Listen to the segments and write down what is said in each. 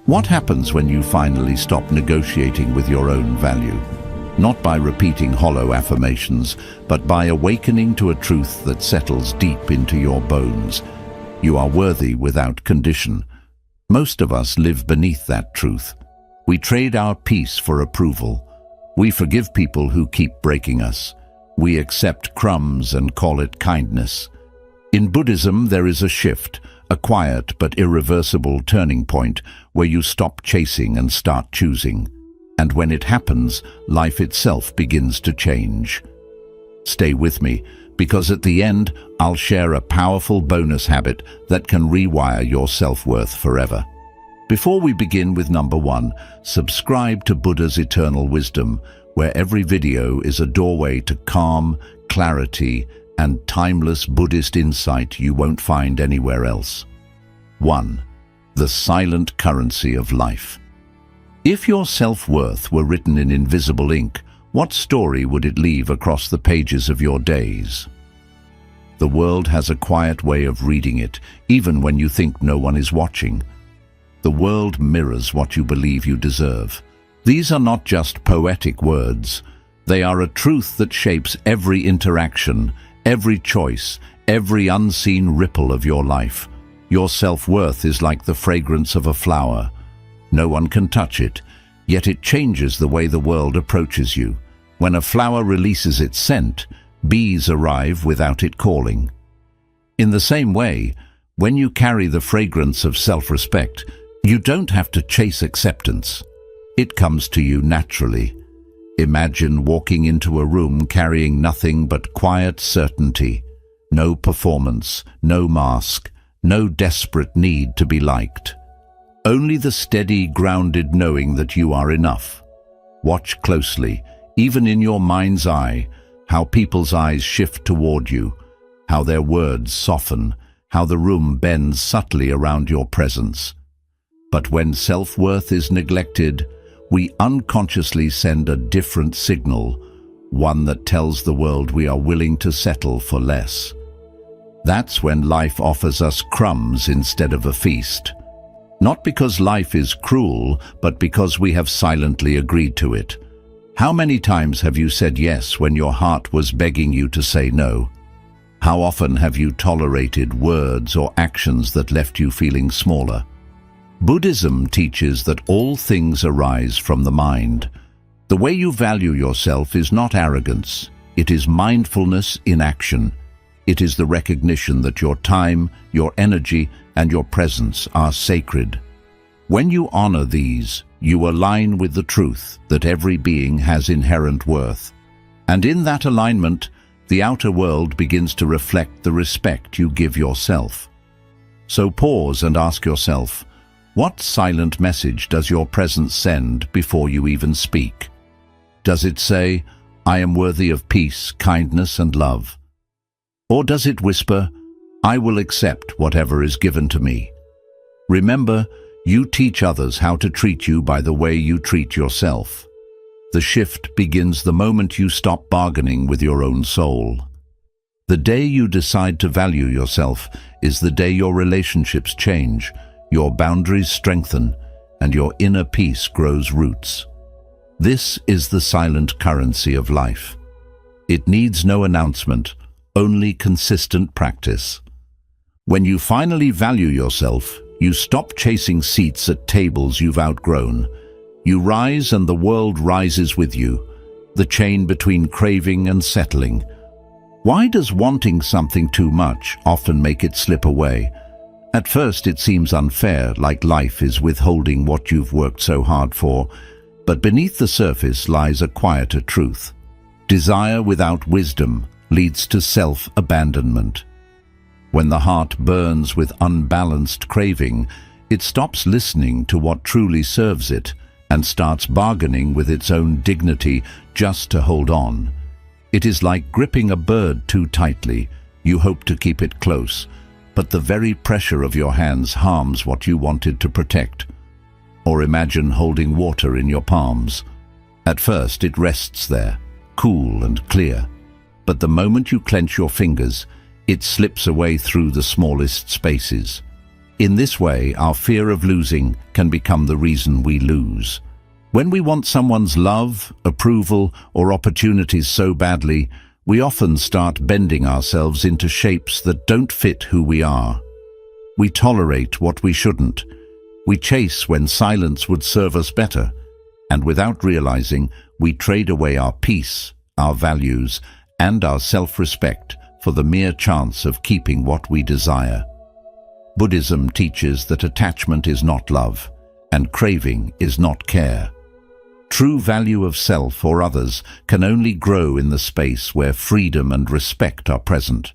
What happens when you finally stop negotiating with your own value? Not by repeating hollow affirmations, but by awakening to a truth that settles deep into your bones. You are worthy without condition. Most of us live beneath that truth. We trade our peace for approval. We forgive people who keep breaking us. We accept crumbs and call it kindness. In Buddhism, there is a shift, a quiet but irreversible turning point where you stop chasing and start choosing. And when it happens, life itself begins to change. Stay with me, because at the end, I'll share a powerful bonus habit that can rewire your self-worth forever. Before we begin with number 1, subscribe to Buddha's Eternal Wisdom, where every video is a doorway to calm, clarity, and timeless Buddhist insight you won't find anywhere else. 1. The silent currency of life. If your self-worth were written in invisible ink, what story would it leave across the pages of your days? The world has a quiet way of reading it, even when you think no one is watching. The world mirrors what you believe you deserve. These are not just poetic words. They are a truth that shapes every interaction, every choice, every unseen ripple of your life. Your self-worth is like the fragrance of a flower. No one can touch it, yet it changes the way the world approaches you. When a flower releases its scent, bees arrive without it calling. In the same way, when you carry the fragrance of self-respect, you don't have to chase acceptance. It comes to you naturally. Imagine walking into a room carrying nothing but quiet certainty. No performance, no mask, no desperate need to be liked. Only the steady, grounded knowing that you are enough. Watch closely, even in your mind's eye, how people's eyes shift toward you, how their words soften, how the room bends subtly around your presence. But when self-worth is neglected, we unconsciously send a different signal, one that tells the world we are willing to settle for less. That's when life offers us crumbs instead of a feast. Not because life is cruel, but because we have silently agreed to it. How many times have you said yes when your heart was begging you to say no? How often have you tolerated words or actions that left you feeling smaller? Buddhism teaches that all things arise from the mind. The way you value yourself is not arrogance. It is mindfulness in action. It is the recognition that your time, your energy, and your presence are sacred. When you honor these, you align with the truth that every being has inherent worth. And in that alignment, the outer world begins to reflect the respect you give yourself. So pause and ask yourself, what silent message does your presence send before you even speak? Does it say, I am worthy of peace, kindness, and love? Or does it whisper, I will accept whatever is given to me? Remember, you teach others how to treat you by the way you treat yourself. The shift begins the moment you stop bargaining with your own soul. The day you decide to value yourself is the day your relationships change, your boundaries strengthen, and your inner peace grows roots. This is the silent currency of life. It needs no announcement, only consistent practice. When you finally value yourself, you stop chasing seats at tables you've outgrown. You rise and the world rises with you, the chain between craving and settling. Why does wanting something too much often make it slip away? At first it seems unfair, like life is withholding what you've worked so hard for, but beneath the surface lies a quieter truth. Desire without wisdom leads to self-abandonment. When the heart burns with unbalanced craving, it stops listening to what truly serves it and starts bargaining with its own dignity just to hold on. It is like gripping a bird too tightly. You hope to keep it close, but the very pressure of your hands harms what you wanted to protect. Or imagine holding water in your palms. At first it rests there, cool and clear, but the moment you clench your fingers, it slips away through the smallest spaces. In this way, our fear of losing can become the reason we lose. When we want someone's love, approval, or opportunities so badly, we often start bending ourselves into shapes that don't fit who we are. We tolerate what we shouldn't. We chase when silence would serve us better. And without realizing, we trade away our peace, our values, and our self-respect for the mere chance of keeping what we desire. Buddhism teaches that attachment is not love, and craving is not care. True value of self or others can only grow in the space where freedom and respect are present.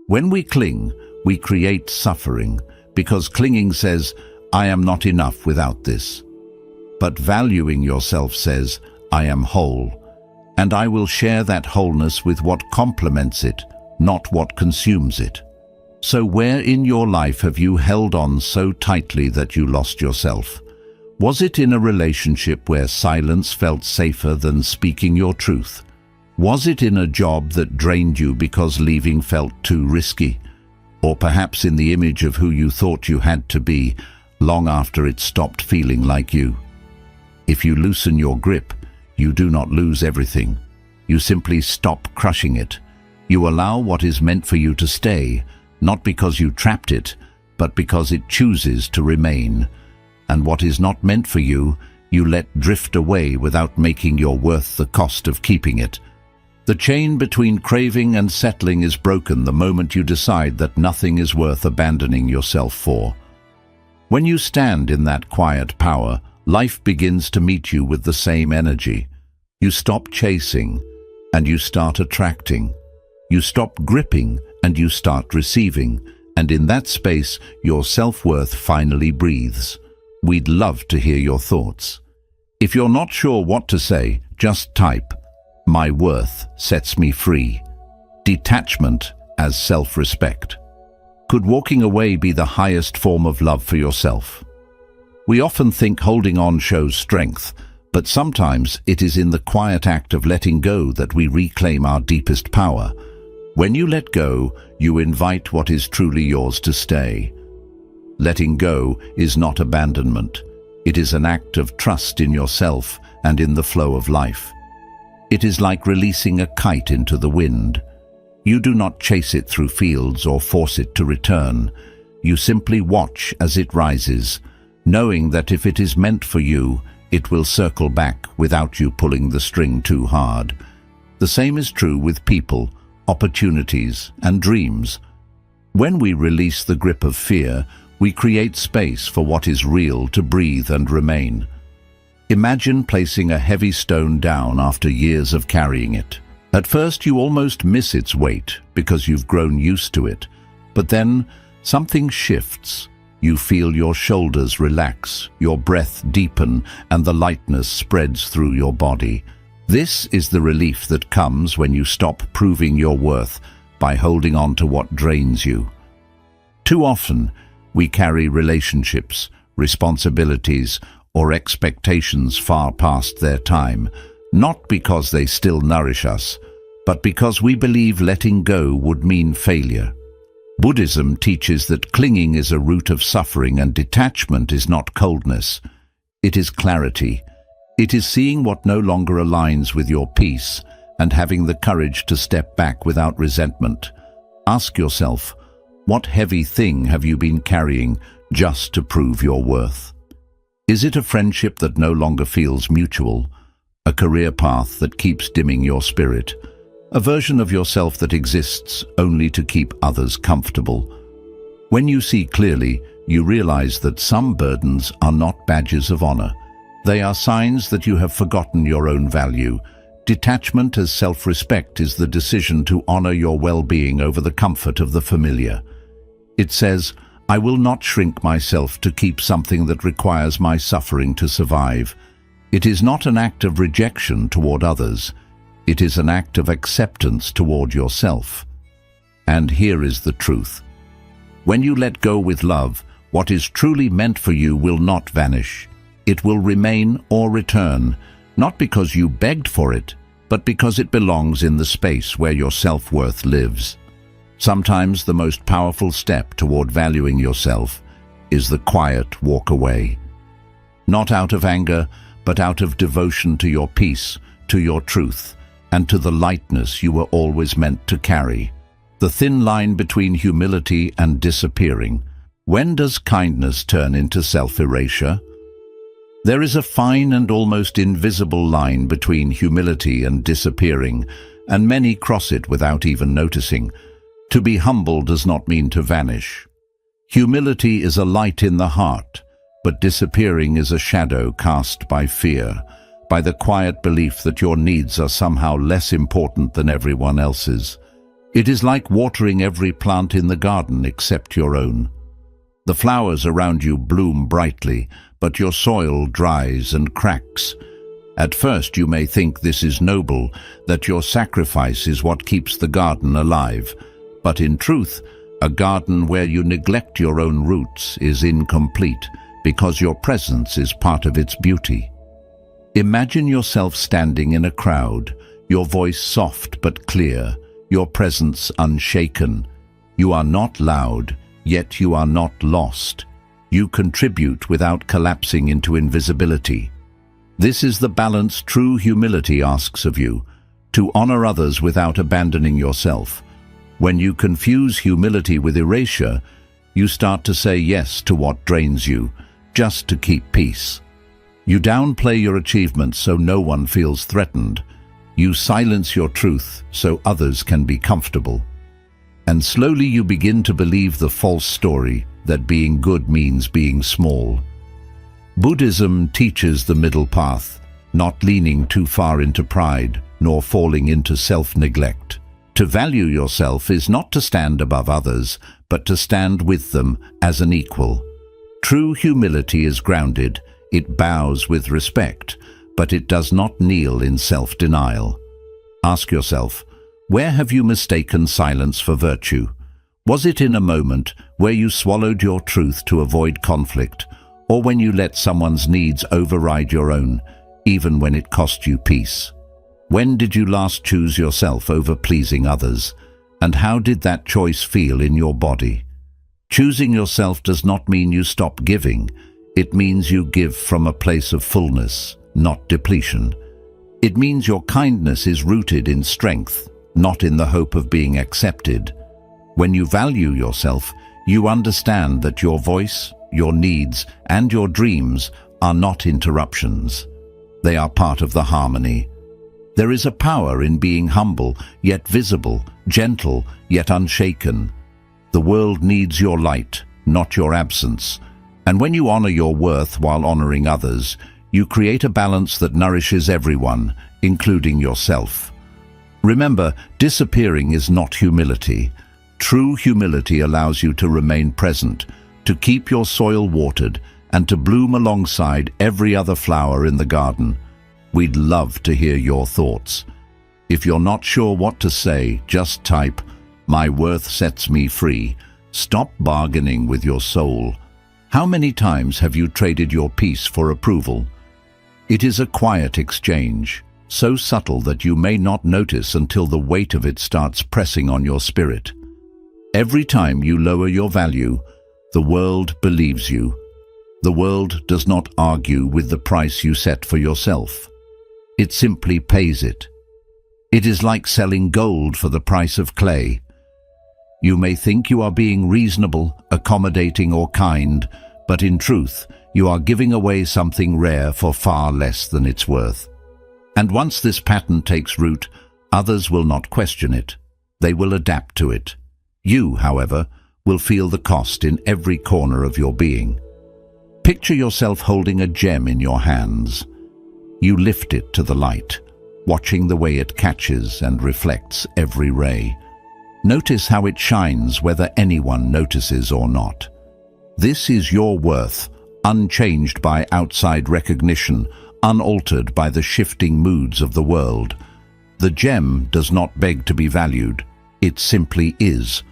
When we cling, we create suffering, because clinging says, "I am not enough without this." But valuing yourself says, "I am whole, and I will share that wholeness with what complements it, not what consumes it." So where in your life have you held on so tightly that you lost yourself? Was it in a relationship where silence felt safer than speaking your truth? Was it in a job that drained you because leaving felt too risky? Or perhaps in the image of who you thought you had to be, long after it stopped feeling like you? If you loosen your grip, you do not lose everything. You simply stop crushing it. You allow what is meant for you to stay, not because you trapped it, but because it chooses to remain. And what is not meant for you, you let drift away without making your worth the cost of keeping it. The chain between craving and settling is broken the moment you decide that nothing is worth abandoning yourself for. When you stand in that quiet power, life begins to meet you with the same energy. You stop chasing, and you start attracting. You stop gripping, and you start receiving, and in that space, your self-worth finally breathes. We'd love to hear your thoughts. If you're not sure what to say, just type, "My worth sets me free." Detachment as self-respect. Could walking away be the highest form of love for yourself? We often think holding on shows strength, but sometimes it is in the quiet act of letting go that we reclaim our deepest power. When you let go, you invite what is truly yours to stay. Letting go is not abandonment. It is an act of trust in yourself and in the flow of life. It is like releasing a kite into the wind. You do not chase it through fields or force it to return. You simply watch as it rises, knowing that if it is meant for you, it will circle back without you pulling the string too hard. The same is true with people, opportunities, and dreams. When we release the grip of fear, we create space for what is real to breathe and remain. Imagine placing a heavy stone down after years of carrying it. At first, you almost miss its weight because you've grown used to it. But then, something shifts. You feel your shoulders relax, your breath deepen, and the lightness spreads through your body. This is the relief that comes when you stop proving your worth by holding on to what drains you. Too often, we carry relationships, responsibilities, or expectations far past their time, not because they still nourish us, but because we believe letting go would mean failure. Buddhism teaches that clinging is a root of suffering and detachment is not coldness. It is clarity. It is seeing what no longer aligns with your peace and having the courage to step back without resentment. Ask yourself, what heavy thing have you been carrying just to prove your worth? Is it a friendship that no longer feels mutual? A career path that keeps dimming your spirit? A version of yourself that exists only to keep others comfortable? When you see clearly, you realize that some burdens are not badges of honor. They are signs that you have forgotten your own value. Detachment as self-respect is the decision to honor your well-being over the comfort of the familiar. It says, "I will not shrink myself to keep something that requires my suffering to survive." It is not an act of rejection toward others. It is an act of acceptance toward yourself. And here is the truth. When you let go with love, what is truly meant for you will not vanish. It will remain or return, not because you begged for it, but because it belongs in the space where your self-worth lives. Sometimes the most powerful step toward valuing yourself is the quiet walk away. Not out of anger, but out of devotion to your peace, to your truth, and to the lightness you were always meant to carry. The thin line between humility and disappearing. When does kindness turn into self-erasure? There is a fine and almost invisible line between humility and disappearing, and many cross it without even noticing. To be humble does not mean to vanish. Humility is a light in the heart, but disappearing is a shadow cast by fear, by the quiet belief that your needs are somehow less important than everyone else's. It is like watering every plant in the garden except your own. The flowers around you bloom brightly, but your soil dries and cracks. At first you may think this is noble, that your sacrifice is what keeps the garden alive. But in truth, a garden where you neglect your own roots is incomplete, because your presence is part of its beauty. Imagine yourself standing in a crowd, your voice soft but clear, your presence unshaken. You are not loud, yet you are not lost. You contribute without collapsing into invisibility. This is the balance true humility asks of you, to honor others without abandoning yourself. When you confuse humility with erasure, you start to say yes to what drains you, just to keep peace. You downplay your achievements so no one feels threatened. You silence your truth so others can be comfortable. And slowly you begin to believe the false story that being good means being small. Buddhism teaches the middle path, not leaning too far into pride, nor falling into self-neglect. To value yourself is not to stand above others, but to stand with them as an equal. True humility is grounded, it bows with respect, but it does not kneel in self-denial. Ask yourself, where have you mistaken silence for virtue? Was it in a moment where you swallowed your truth to avoid conflict, or when you let someone's needs override your own, even when it cost you peace? When did you last choose yourself over pleasing others, and how did that choice feel in your body? Choosing yourself does not mean you stop giving. It means you give from a place of fullness, not depletion. It means your kindness is rooted in strength, not in the hope of being accepted. When you value yourself, you understand that your voice, your needs, and your dreams are not interruptions. They are part of the harmony. There is a power in being humble, yet visible, gentle, yet unshaken. The world needs your light, not your absence. And when you honor your worth while honoring others, you create a balance that nourishes everyone, including yourself. Remember, disappearing is not humility. True humility allows you to remain present, to keep your soil watered, and to bloom alongside every other flower in the garden. We'd love to hear your thoughts. If you're not sure what to say, just type, "My worth sets me free." Stop bargaining with your soul. How many times have you traded your peace for approval? It is a quiet exchange, so subtle that you may not notice until the weight of it starts pressing on your spirit. Every time you lower your value, the world believes you. The world does not argue with the price you set for yourself. It simply pays it. It is like selling gold for the price of clay. You may think you are being reasonable, accommodating, or kind, but in truth, you are giving away something rare for far less than it's worth. And once this pattern takes root, others will not question it. They will adapt to it. You, however, will feel the cost in every corner of your being. Picture yourself holding a gem in your hands. You lift it to the light, watching the way it catches and reflects every ray. Notice how it shines whether anyone notices or not. This is your worth, unchanged by outside recognition, unaltered by the shifting moods of the world. The gem does not beg to be valued, it simply is.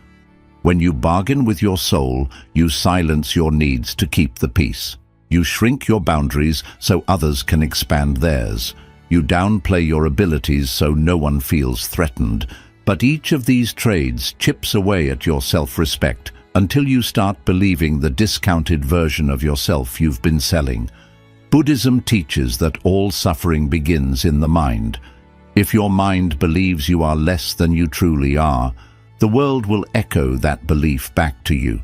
When you bargain with your soul, you silence your needs to keep the peace. You shrink your boundaries so others can expand theirs. You downplay your abilities so no one feels threatened. But each of these trades chips away at your self-respect, until you start believing the discounted version of yourself you've been selling. Buddhism teaches that all suffering begins in the mind. If your mind believes you are less than you truly are, the world will echo that belief back to you.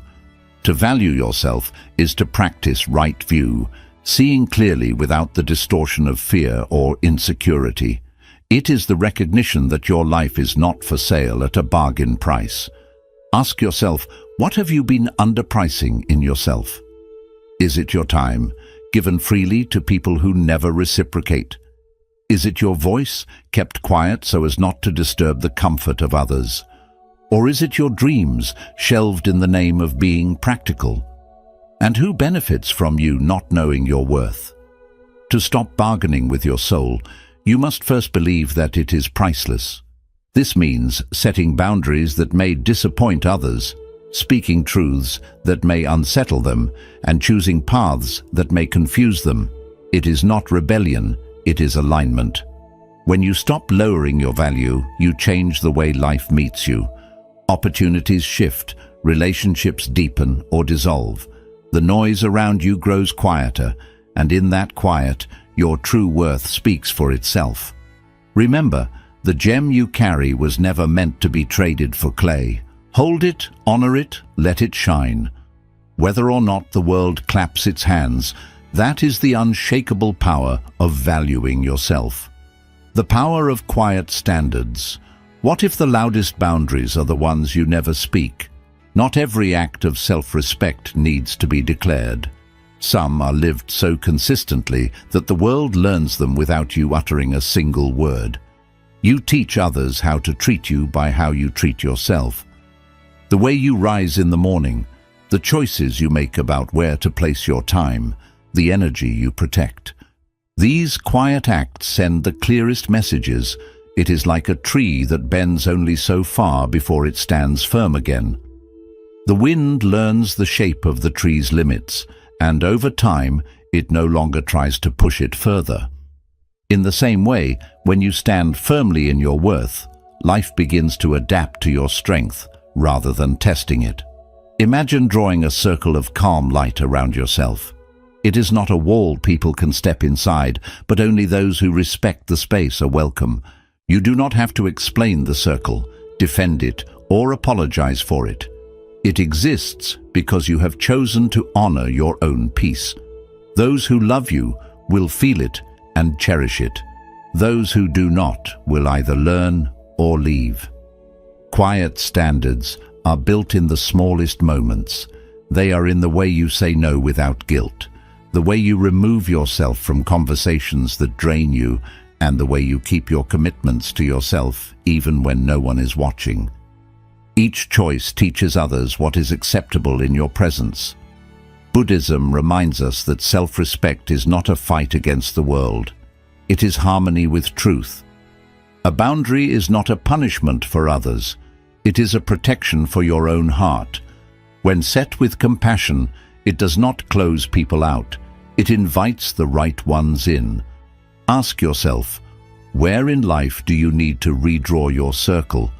To value yourself is to practice right view, seeing clearly without the distortion of fear or insecurity. It is the recognition that your life is not for sale at a bargain price. Ask yourself, what have you been underpricing in yourself? Is it your time, given freely to people who never reciprocate? Is it your voice, kept quiet so as not to disturb the comfort of others? Or is it your dreams, shelved in the name of being practical? And who benefits from you not knowing your worth? To stop bargaining with your soul, you must first believe that it is priceless. This means setting boundaries that may disappoint others, speaking truths that may unsettle them, and choosing paths that may confuse them. It is not rebellion, it is alignment. When you stop lowering your value, you change the way life meets you. Opportunities shift, relationships deepen or dissolve. The noise around you grows quieter, and in that quiet, your true worth speaks for itself. Remember, the gem you carry was never meant to be traded for clay. Hold it, honor it, let it shine. Whether or not the world claps its hands, that is the unshakable power of valuing yourself. The power of quiet standards. What if the loudest boundaries are the ones you never speak? Not every act of self-respect needs to be declared. Some are lived so consistently that the world learns them without you uttering a single word. You teach others how to treat you by how you treat yourself. The way you rise in the morning, the choices you make about where to place your time, the energy you protect. These quiet acts send the clearest messages. It is like a tree that bends only so far before it stands firm again. The wind learns the shape of the tree's limits, and over time, it no longer tries to push it further. In the same way, when you stand firmly in your worth, life begins to adapt to your strength rather than testing it. Imagine drawing a circle of calm light around yourself. It is not a wall people can step inside, but only those who respect the space are welcome. You do not have to explain the circle, defend it, or apologize for it. It exists because you have chosen to honor your own peace. Those who love you will feel it and cherish it. Those who do not will either learn or leave. Quiet standards are built in the smallest moments. They are in the way you say no without guilt, the way you remove yourself from conversations that drain you, and the way you keep your commitments to yourself even when no one is watching. Each choice teaches others what is acceptable in your presence. Buddhism reminds us that self-respect is not a fight against the world. It is harmony with truth. A boundary is not a punishment for others. It is a protection for your own heart. When set with compassion, it does not close people out. It invites the right ones in. Ask yourself, where in life do you need to redraw your circle?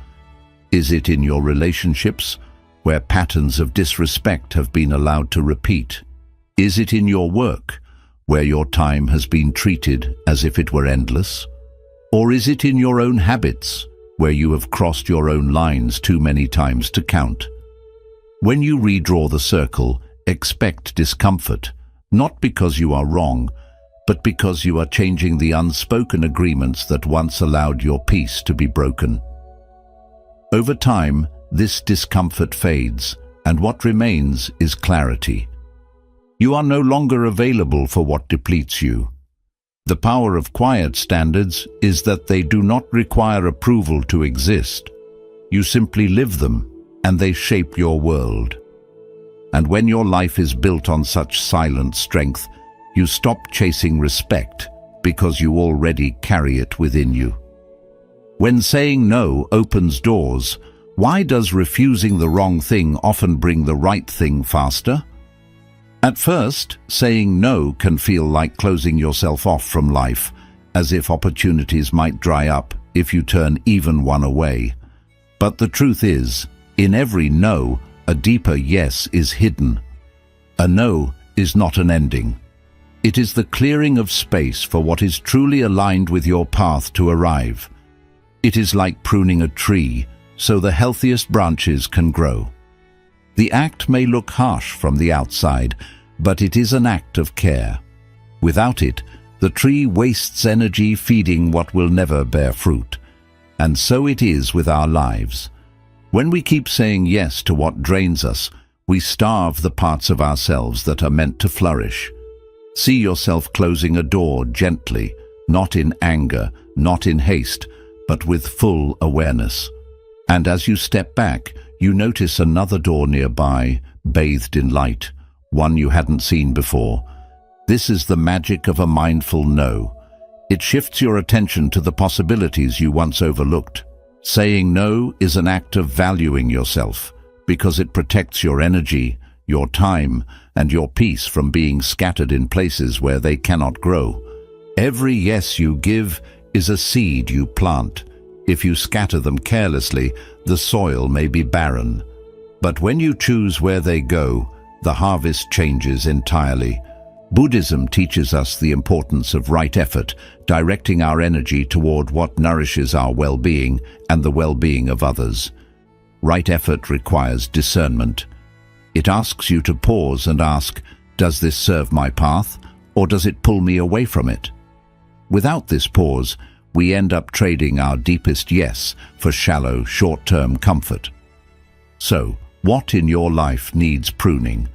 Is it in your relationships, where patterns of disrespect have been allowed to repeat? Is it in your work, where your time has been treated as if it were endless? Or is it in your own habits, where you have crossed your own lines too many times to count? When you redraw the circle, expect discomfort, not because you are wrong, but because you are changing the unspoken agreements that once allowed your peace to be broken. Over time, this discomfort fades, and what remains is clarity. You are no longer available for what depletes you. The power of quiet standards is that they do not require approval to exist. You simply live them, and they shape your world. And when your life is built on such silent strength, you stop chasing respect because you already carry it within you. When saying no opens doors, why does refusing the wrong thing often bring the right thing faster? At first, saying no can feel like closing yourself off from life, as if opportunities might dry up if you turn even one away. But the truth is, in every no A deeper yes is hidden. A no is not an ending. It is the clearing of space for what is truly aligned with your path to arrive. It is like pruning a tree, so the healthiest branches can grow. The act may look harsh from the outside, but it is an act of care. Without it, the tree wastes energy feeding what will never bear fruit. And so it is with our lives. When we keep saying yes to what drains us, we starve the parts of ourselves that are meant to flourish. See yourself closing a door gently, not in anger, not in haste, but with full awareness. And as you step back, you notice another door nearby, bathed in light, one you hadn't seen before. This is the magic of a mindful no. It shifts your attention to the possibilities you once overlooked. Saying no is an act of valuing yourself, because it protects your energy, your time, and your peace from being scattered in places where they cannot grow. Every yes you give is a seed you plant. If you scatter them carelessly, the soil may be barren. But when you choose where they go, the harvest changes entirely. Buddhism teaches us the importance of right effort, directing our energy toward what nourishes our well-being and the well-being of others. Right effort requires discernment. It asks you to pause and ask, does this serve my path, or does it pull me away from it? Without this pause, we end up trading our deepest yes for shallow, short-term comfort. So, what in your life needs pruning?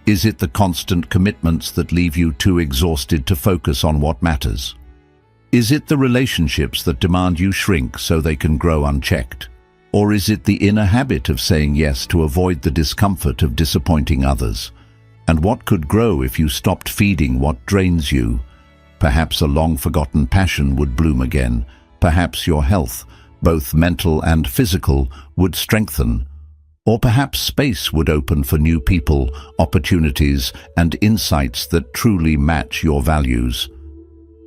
Is it the constant commitments that leave you too exhausted to focus on what matters? Is it the relationships that demand you shrink so they can grow unchecked? Or is it the inner habit of saying yes to avoid the discomfort of disappointing others? And what could grow if you stopped feeding what drains you? Perhaps a long-forgotten passion would bloom again. Perhaps your health, both mental and physical, would strengthen. Or perhaps space would open for new people, opportunities, and insights that truly match your values.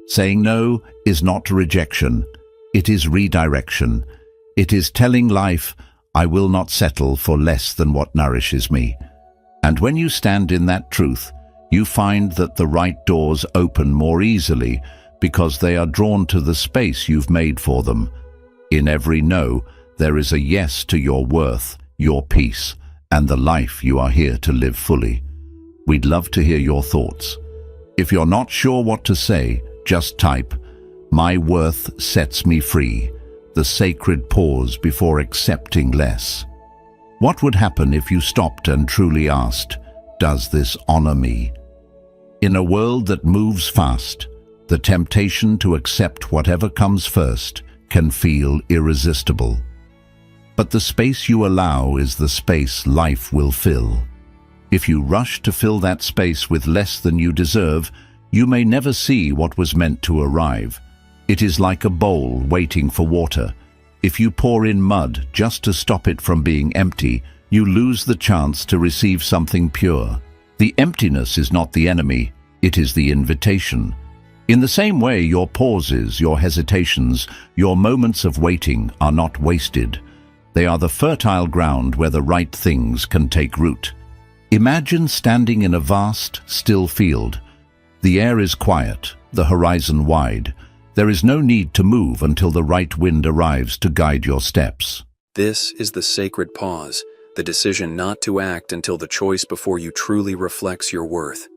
Saying no is not rejection. It is redirection. It is telling life, I will not settle for less than what nourishes me. And when you stand in that truth, you find that the right doors open more easily because they are drawn to the space you've made for them. In every no, there is a yes to your worth, your peace, and the life you are here to live fully. We'd love to hear your thoughts. If you're not sure what to say, just type, "My worth sets me free," the sacred pause before accepting less. What would happen if you stopped and truly asked, does this honor me? In a world that moves fast, the temptation to accept whatever comes first can feel irresistible. But the space you allow is the space life will fill. If you rush to fill that space with less than you deserve, you may never see what was meant to arrive. It is like a bowl waiting for water. If you pour in mud just to stop it from being empty, you lose the chance to receive something pure. The emptiness is not the enemy, it is the invitation. In the same way, your pauses, your hesitations, your moments of waiting are not wasted. They are the fertile ground where the right things can take root. Imagine standing in a vast, still field. The air is quiet, the horizon wide. There is no need to move until the right wind arrives to guide your steps. This is the sacred pause, the decision not to act until the choice before you truly reflects your worth.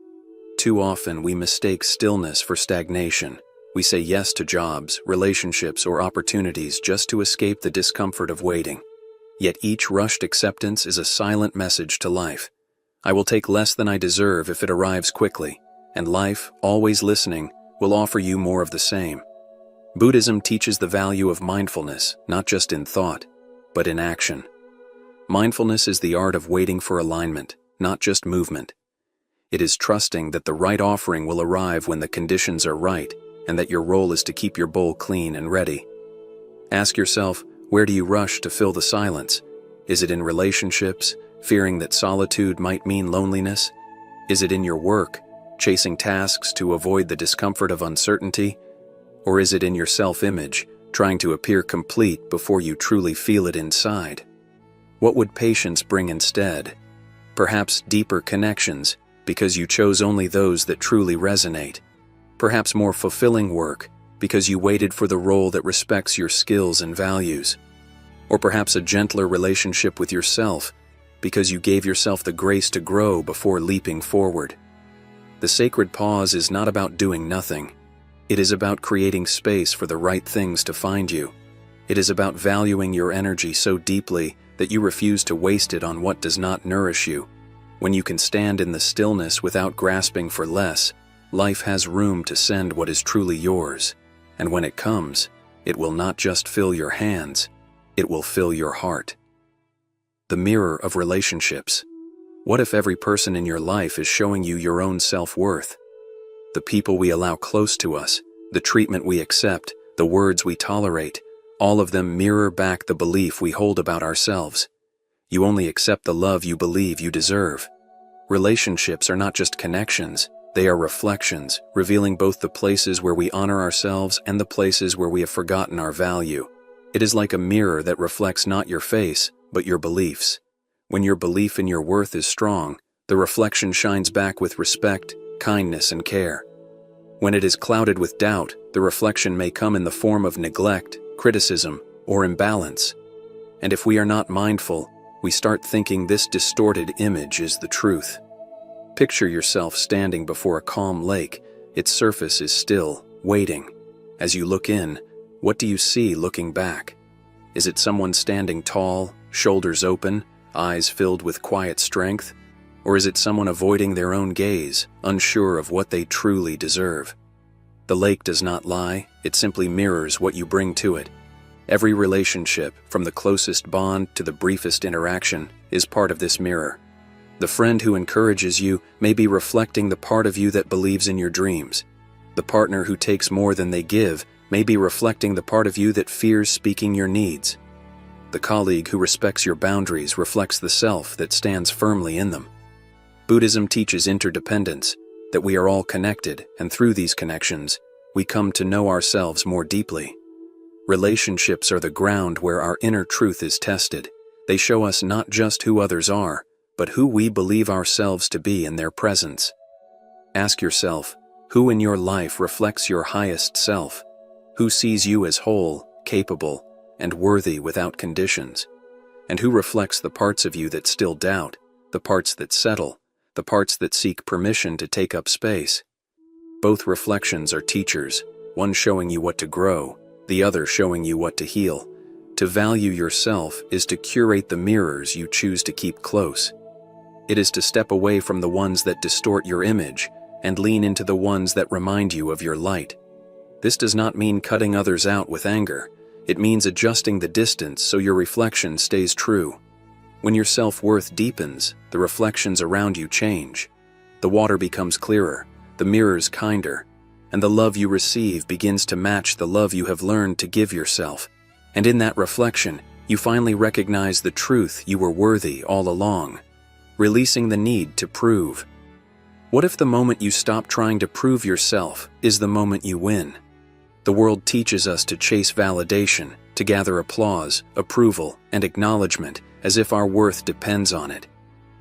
Too often we mistake stillness for stagnation. We say yes to jobs, relationships, or opportunities just to escape the discomfort of waiting. Yet each rushed acceptance is a silent message to life. I will take less than I deserve if it arrives quickly, and life, always listening, will offer you more of the same. Buddhism teaches the value of mindfulness, not just in thought, but in action. Mindfulness is the art of waiting for alignment, not just movement. It is trusting that the right offering will arrive when the conditions are right, and that your role is to keep your bowl clean and ready. Ask yourself, where do you rush to fill the silence? Is it in relationships, fearing that solitude might mean loneliness? Is it in your work, chasing tasks to avoid the discomfort of uncertainty? Or is it in your self-image, trying to appear complete before you truly feel it inside? What would patience bring instead? Perhaps deeper connections, because you chose only those that truly resonate. Perhaps more fulfilling work, because you waited for the role that respects your skills and values. Or perhaps a gentler relationship with yourself, because you gave yourself the grace to grow before leaping forward. The sacred pause is not about doing nothing. It is about creating space for the right things to find you. It is about valuing your energy so deeply that you refuse to waste it on what does not nourish you. When you can stand in the stillness without grasping for less, life has room to send what is truly yours. And when it comes, it will not just fill your hands, it will fill your heart. The mirror of relationships. What if every person in your life is showing you your own self-worth? The people we allow close to us, the treatment we accept, the words we tolerate, all of them mirror back the belief we hold about ourselves. You only accept the love you believe you deserve. Relationships are not just connections, they are reflections, revealing both the places where we honor ourselves and the places where we have forgotten our value. It is like a mirror that reflects not your face, but your beliefs. When your belief in your worth is strong, the reflection shines back with respect, kindness, and care. When it is clouded with doubt, the reflection may come in the form of neglect, criticism, or imbalance. And if we are not mindful, we start thinking this distorted image is the truth. Picture yourself standing before a calm lake. Its surface is still, waiting. As you look in, what do you see looking back? Is it someone standing tall, shoulders open, eyes filled with quiet strength? Or is it someone avoiding their own gaze, unsure of what they truly deserve? The lake does not lie, it simply mirrors what you bring to it. Every relationship, from the closest bond to the briefest interaction, is part of this mirror. The friend who encourages you may be reflecting the part of you that believes in your dreams. The partner who takes more than they give may be reflecting the part of you that fears speaking your needs. The colleague who respects your boundaries reflects the self that stands firmly in them. Buddhism teaches interdependence, that we are all connected, and through these connections, we come to know ourselves more deeply. Relationships are the ground where our inner truth is tested. They show us not just who others are, but who we believe ourselves to be in their presence. Ask yourself, who in your life reflects your highest self? Who sees you as whole, capable, and worthy without conditions? And who reflects the parts of you that still doubt, the parts that settle, the parts that seek permission to take up space? Both reflections are teachers, one showing you what to grow, the other showing you what to heal. To value yourself is to curate the mirrors you choose to keep close. It is to step away from the ones that distort your image and lean into the ones that remind you of your light. This does not mean cutting others out with anger. It means adjusting the distance so your reflection stays true. When your self-worth deepens, the reflections around you change. The water becomes clearer, the mirrors kinder, and the love you receive begins to match the love you have learned to give yourself. And in that reflection, you finally recognize the truth you were worthy all along, releasing the need to prove. What if the moment you stop trying to prove yourself is the moment you win? The world teaches us to chase validation, to gather applause, approval, and acknowledgement as if our worth depends on it.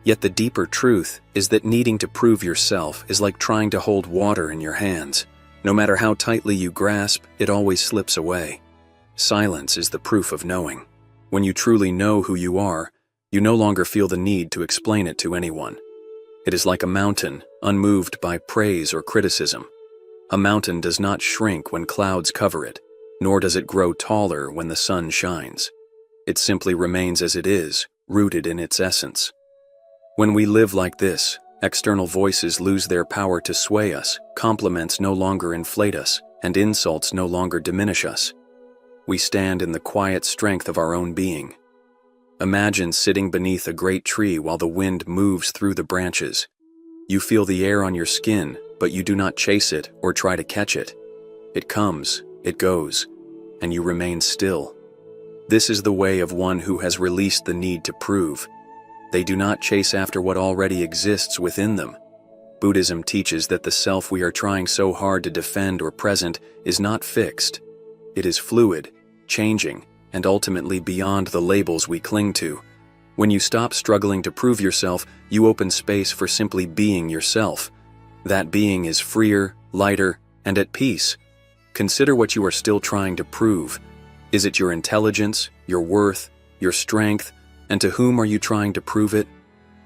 Yet the deeper truth is that needing to prove yourself is like trying to hold water in your hands. No matter how tightly you grasp, it always slips away. Silence is the proof of knowing. When you truly know who you are, you no longer feel the need to explain it to anyone. It is like a mountain, unmoved by praise or criticism. A mountain does not shrink when clouds cover it, nor does it grow taller when the sun shines. It simply remains as it is, rooted in its essence. When we live like this, external voices lose their power to sway us, compliments no longer inflate us, and insults no longer diminish us. We stand in the quiet strength of our own being. Imagine sitting beneath a great tree while the wind moves through the branches. You feel the air on your skin, but you do not chase it or try to catch it. It comes, it goes, and you remain still. This is the way of one who has released the need to prove. They do not chase after what already exists within them. Buddhism teaches that the self we are trying so hard to defend or present is not fixed. It is fluid, changing, and ultimately beyond the labels we cling to. When you stop struggling to prove yourself, you open space for simply being yourself. That being is freer, lighter, and at peace. Consider what you are still trying to prove. Is it your intelligence, your worth, your strength, and to whom are you trying to prove it?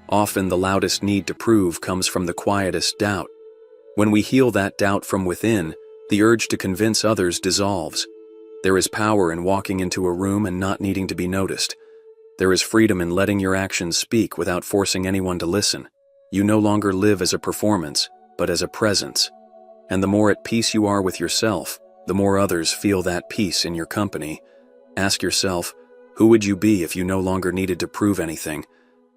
Often the loudest need to prove comes from the quietest doubt. When we heal that doubt from within, the urge to convince others dissolves. There is power in walking into a room and not needing to be noticed. There is freedom in letting your actions speak without forcing anyone to listen. You no longer live as a performance, but as a presence. And the more at peace you are with yourself, the more others feel that peace in your company. Ask yourself, who would you be if you no longer needed to prove anything?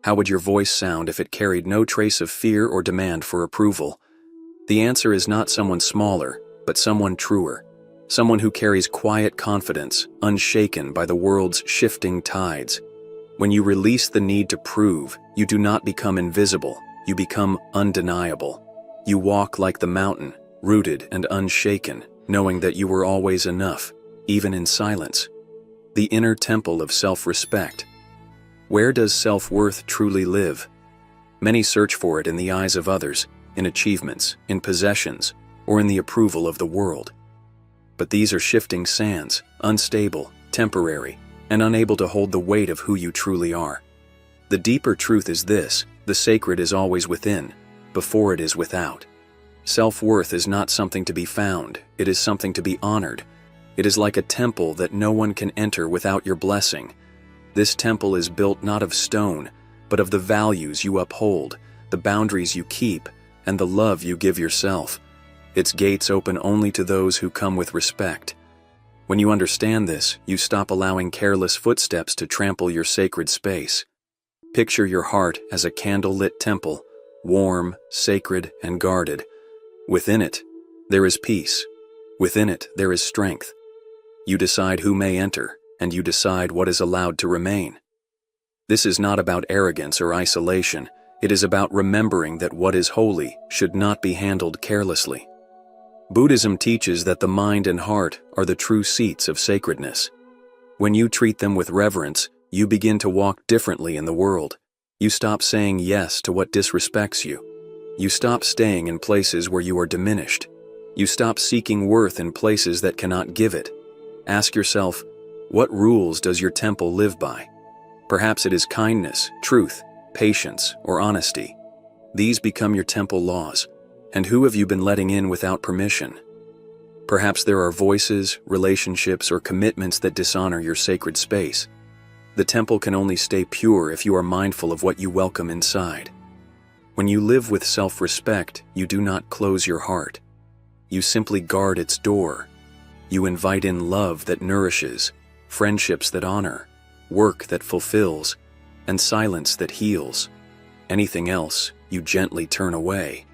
How would your voice sound if it carried no trace of fear or demand for approval? The answer is not someone smaller, but someone truer. Someone who carries quiet confidence, unshaken by the world's shifting tides. When you release the need to prove, you do not become invisible, you become undeniable. You walk like the mountain, rooted and unshaken, knowing that you were always enough, even in silence. The inner temple of self-respect. Where does self-worth truly live? Many search for it in the eyes of others, in achievements, in possessions, or in the approval of the world. But these are shifting sands, unstable, temporary, and unable to hold the weight of who you truly are. The deeper truth is this: the sacred is always within, before it is without. Self-worth is not something to be found, it is something to be honored. It is like a temple that no one can enter without your blessing. This temple is built not of stone, but of the values you uphold, the boundaries you keep, and the love you give yourself. Its gates open only to those who come with respect. When you understand this, you stop allowing careless footsteps to trample your sacred space. Picture your heart as a candle-lit temple, warm, sacred, and guarded. Within it, there is peace. Within it, there is strength. You decide who may enter, and you decide what is allowed to remain. This is not about arrogance or isolation. It is about remembering that what is holy should not be handled carelessly. Buddhism teaches that the mind and heart are the true seats of sacredness. When you treat them with reverence, you begin to walk differently in the world. You stop saying yes to what disrespects you. You stop staying in places where you are diminished. You stop seeking worth in places that cannot give it. Ask yourself, what rules does your temple live by? Perhaps it is kindness, truth, patience, or honesty. These become your temple laws. And who have you been letting in without permission? Perhaps there are voices, relationships, or commitments that dishonor your sacred space. The temple can only stay pure if you are mindful of what you welcome inside. When you live with self-respect, you do not close your heart. You simply guard its door. You invite in love that nourishes, friendships that honor, work that fulfills, and silence that heals. Anything else, you gently turn away.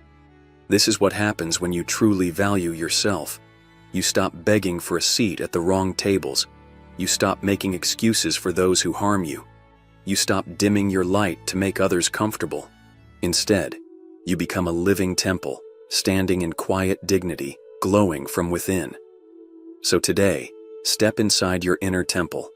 This is what happens when you truly value yourself. You stop begging for a seat at the wrong tables. You stop making excuses for those who harm you. You stop dimming your light to make others comfortable. Instead, you become a living temple, standing in quiet dignity, glowing from within. So today, step inside your inner temple.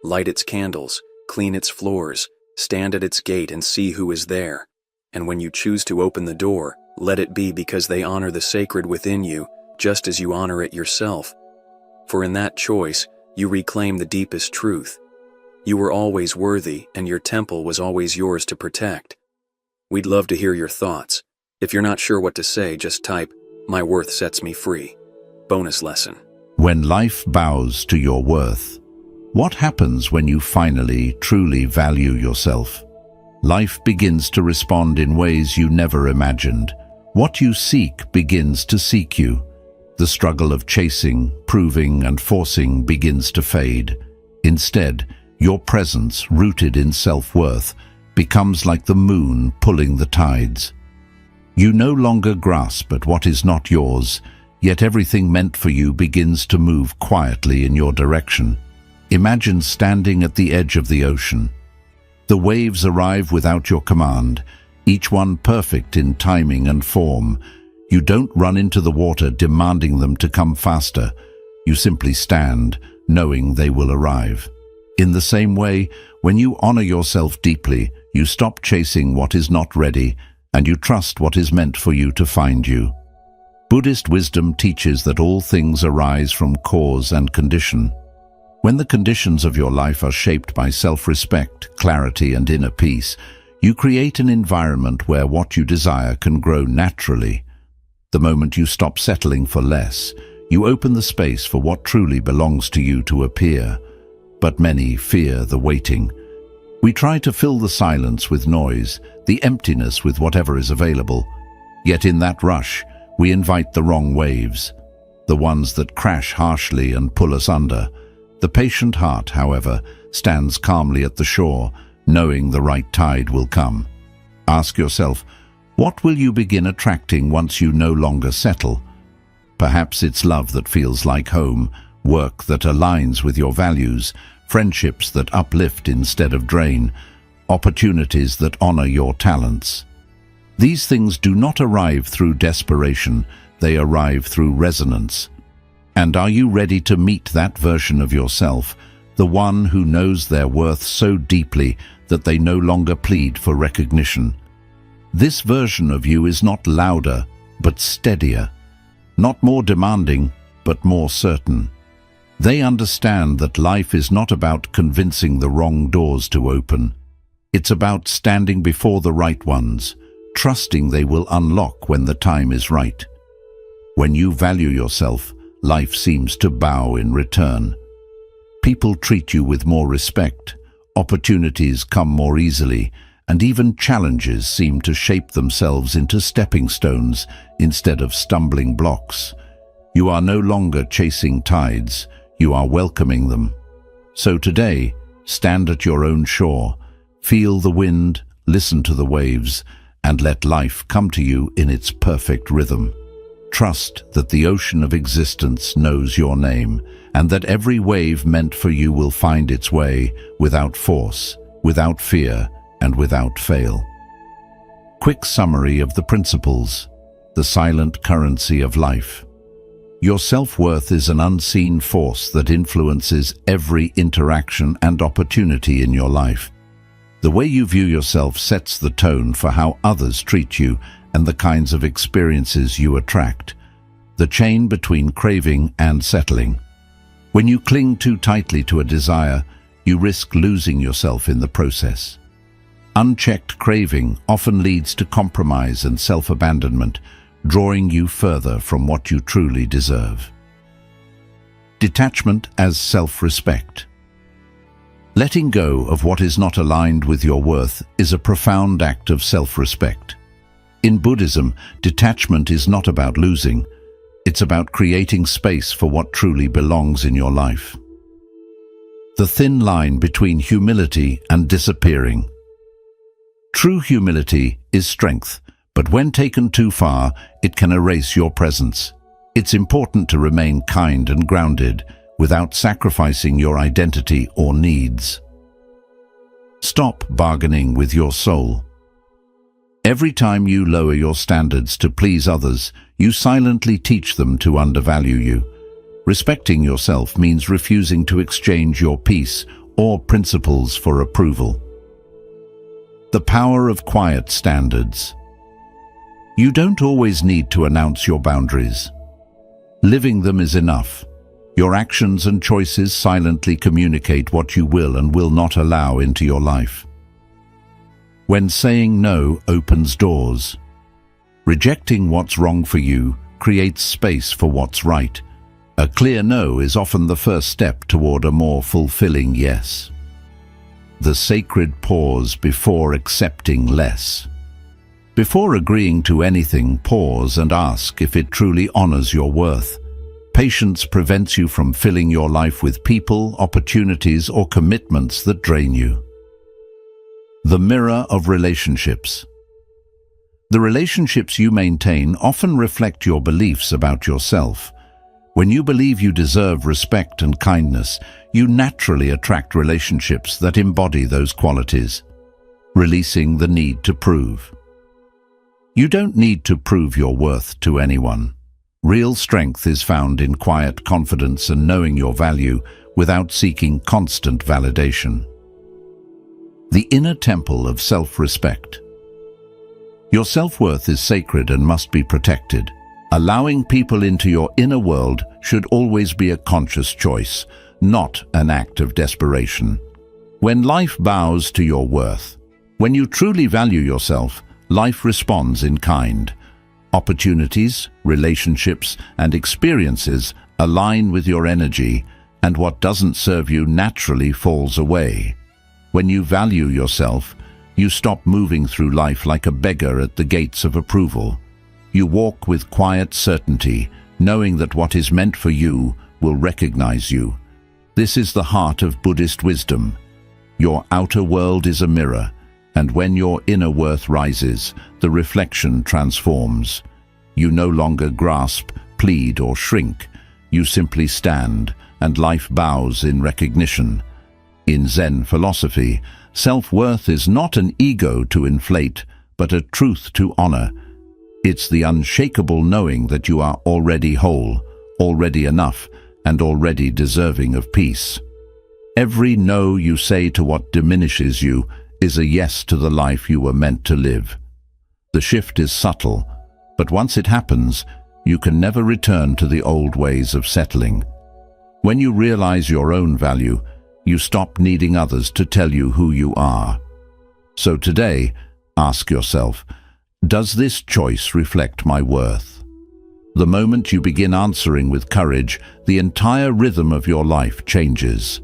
Light its candles, clean its floors, stand at its gate and see who is there. And when you choose to open the door, let it be because they honor the sacred within you, just as you honor it yourself. For in that choice, you reclaim the deepest truth. You were always worthy, and your temple was always yours to protect. We'd love to hear your thoughts. If you're not sure what to say, just type, "My worth sets me free." Bonus lesson. When life bows to your worth, what happens when you finally, truly value yourself? Life begins to respond in ways you never imagined. What you seek begins to seek you. The struggle of chasing, proving, and forcing begins to fade. Instead, your presence, rooted in self-worth, becomes like the moon pulling the tides. You no longer grasp at what is not yours, yet everything meant for you begins to move quietly in your direction. Imagine standing at the edge of the ocean. The waves arrive without your command, each one perfect in timing and form. You don't run into the water demanding them to come faster. You simply stand, knowing they will arrive. In the same way, when you honor yourself deeply, you stop chasing what is not ready, and you trust what is meant for you to find you. Buddhist wisdom teaches that all things arise from cause and condition. When the conditions of your life are shaped by self-respect, clarity, and inner peace, you create an environment where what you desire can grow naturally. The moment you stop settling for less, you open the space for what truly belongs to you to appear. But many fear the waiting. We try to fill the silence with noise, the emptiness with whatever is available. Yet in that rush, we invite the wrong waves, the ones that crash harshly and pull us under. The patient heart, however, stands calmly at the shore, knowing the right tide will come. Ask yourself, what will you begin attracting once you no longer settle? Perhaps it's love that feels like home, work that aligns with your values, friendships that uplift instead of drain, opportunities that honor your talents. These things do not arrive through desperation, they arrive through resonance. And are you ready to meet that version of yourself, the one who knows their worth so deeply that they no longer plead for recognition? This version of you is not louder, but steadier, not more demanding, but more certain. They understand that life is not about convincing the wrong doors to open. It's about standing before the right ones, trusting they will unlock when the time is right. When you value yourself, life seems to bow in return. People treat you with more respect, opportunities come more easily, and even challenges seem to shape themselves into stepping stones instead of stumbling blocks. You are no longer chasing tides, you are welcoming them. So today, stand at your own shore, feel the wind, listen to the waves, and let life come to you in its perfect rhythm. Trust that the ocean of existence knows your name, and that every wave meant for you will find its way without force, without fear, and without fail. Quick summary of the principles: the silent currency of life. Your self-worth is an unseen force that influences every interaction and opportunity in your life. The way you view yourself sets the tone for how others treat you and the kinds of experiences you attract. The chain between craving and settling. When you cling too tightly to a desire, you risk losing yourself in the process. Unchecked craving often leads to compromise and self-abandonment, drawing you further from what you truly deserve. Detachment as self-respect. Letting go of what is not aligned with your worth is a profound act of self-respect. In Buddhism, detachment is not about losing. It's about creating space for what truly belongs in your life. The thin line between humility and disappearing. True humility is strength, but when taken too far, it can erase your presence. It's important to remain kind and grounded without sacrificing your identity or needs. Stop bargaining with your soul. Every time you lower your standards to please others, you silently teach them to undervalue you. Respecting yourself means refusing to exchange your peace or principles for approval. The power of quiet standards. You don't always need to announce your boundaries. Living them is enough. Your actions and choices silently communicate what you will and will not allow into your life. When saying no opens doors. Rejecting what's wrong for you creates space for what's right. A clear no is often the first step toward a more fulfilling yes. The sacred pause before accepting less. Before agreeing to anything, pause and ask if it truly honors your worth. Patience prevents you from filling your life with people, opportunities, or commitments that drain you. The mirror of relationships. The relationships you maintain often reflect your beliefs about yourself. When you believe you deserve respect and kindness, you naturally attract relationships that embody those qualities, releasing the need to prove. You don't need to prove your worth to anyone. Real strength is found in quiet confidence and knowing your value without seeking constant validation. The inner temple of self-respect. Your self-worth is sacred and must be protected. Allowing people into your inner world should always be a conscious choice, not an act of desperation. When life bows to your worth, when you truly value yourself, life responds in kind. Opportunities, relationships, and experiences align with your energy, and what doesn't serve you naturally falls away. When you value yourself, you stop moving through life like a beggar at the gates of approval. You walk with quiet certainty, knowing that what is meant for you will recognize you. This is the heart of Buddhist wisdom. Your outer world is a mirror, and when your inner worth rises, the reflection transforms. You no longer grasp, plead, or shrink. You simply stand, and life bows in recognition. In Zen philosophy, self-worth is not an ego to inflate, but a truth to honor. It's the unshakable knowing that you are already whole, already enough, and already deserving of peace. Every no you say to what diminishes you is a yes to the life you were meant to live. The shift is subtle, but once it happens, you can never return to the old ways of settling. When you realize your own value, you stop needing others to tell you who you are. So today, ask yourself, does this choice reflect my worth? The moment you begin answering with courage, the entire rhythm of your life changes.